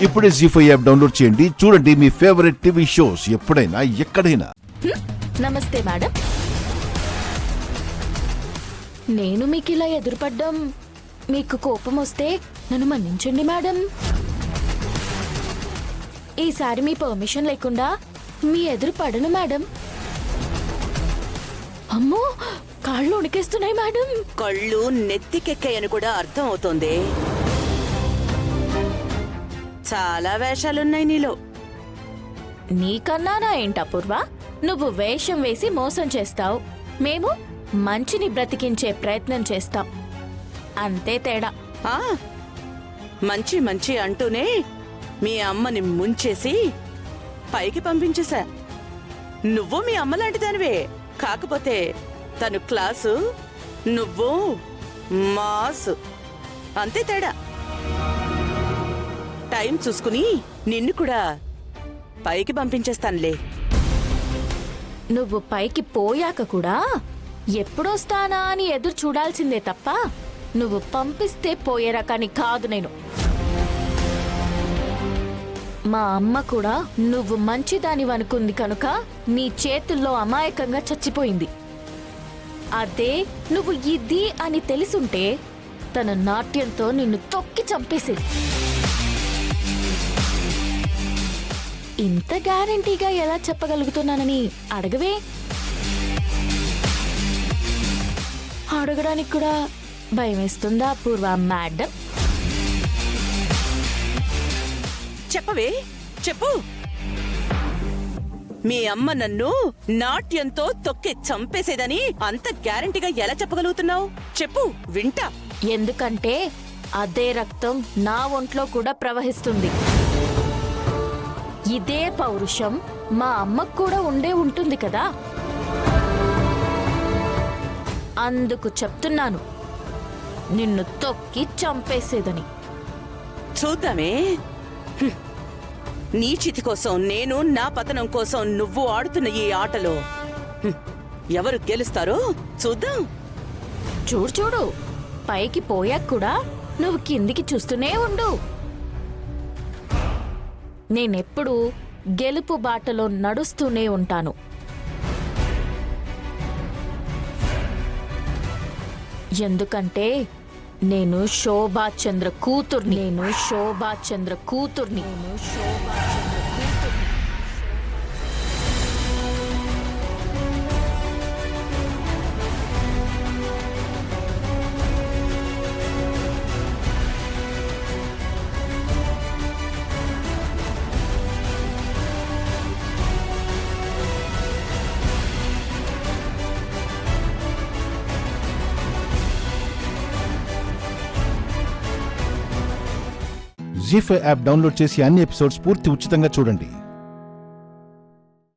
ఇప్పుడే జీ5 app download చేయండి. చూడండి మీ ఫేవరెట్ టీవీ షోస్ ఎప్పుడైనా ఎక్కడైనా. నమస్తే మేడం. నేను మీకు ఇలా ఎదురుపడ్డం మీకు కోపం వస్తే నన్ను మన్నించండి మేడం. ఈసారి మీ పర్మిషన్ లేకుండా మీ ఎదురు పడను మేడం. అమ్మో, కాళ్ళు ఉణికేస్తున్నాయి మేడం. కళ్ళు నెత్తికెక్కాయని కూడా అర్థం అవుతోంది. చాలా వేషాలున్నాయి నీలో. నీకన్నానా ఏంటపూర్వ? నువ్వు వేషం వేసి మోసం చేస్తావు, మేము మంచిని బ్రతికించే ప్రయత్నం చేస్తాం. అంతే తేడా. ఆ మంచి మంచి అంటూనే మీ అమ్మని ముంచేసి పైకి పంపించేశా. నువ్వు మీ అమ్మ లాంటిదానివే, కాకపోతే తను క్లాసు, నువ్వు మాసు. అంతే తేడా. టైం చూసుకుని నిన్ను కూడా పైకి పంపించేస్తానులే. నువ్వు పైకి పోయాక కూడా ఎప్పుడొస్తానా అని ఎదురు చూడాల్సిందే తప్ప నువ్వు పంపిస్తే పోయే రకాన్ని కాదు నేను. మా అమ్మ కూడా నువ్వు మంచిదానివనుకుంది కనుక నీ చేతుల్లో అమాయకంగా చచ్చిపోయింది. అదే నువ్వు ఇది అని తెలిసుంటే తన నాట్యంతో నిన్ను తొక్కి చంపేసేది. ఇంత గ్యారంటీగా ఎలా చెప్పగలుగుతున్నానని అడగవే. అడగడానికి కూడా భయమేస్తుందా పూర్వ మేడం? చెప్పవే, చెప్పు. మీ అమ్మ నన్ను నాట్యంతో తొక్కి చంపేసేదని అంత గ్యారంటీగా ఎలా చెప్పగలుగుతున్నావు? చెప్పు, వింటా. ఎందుకంటే అదే రక్తం నా ఒంట్లో కూడా ప్రవహిస్తుంది. ఇదే పౌరుషం మా అమ్మకు కూడా ఉంటుంది కదా. అందుకు చెప్తున్నాను, నిన్ను తొక్కి చంపేసేదని. చూద్దామే. నీ చితి కోసం నేను, నా పతనం కోసం నువ్వు ఆడుతున్న ఈ ఆటలో ఎవరు గెలుస్తారో చూద్దాం. చూడు చూడు, పైకి పోయాక కూడా నువ్వు కిందికి చూస్తూనే ఉండు. నేనెప్పుడు గెలుపు బాటలో నడుస్తూనే ఉంటాను. ఎందుకంటే నేను శోభాచంద్ర కూతుర్ని. జీ5 యాప్ డౌన్లోడ్ చేసి అన్ని ఎపిసోడ్స్ పూర్తి ఉచితంగా చూడండి.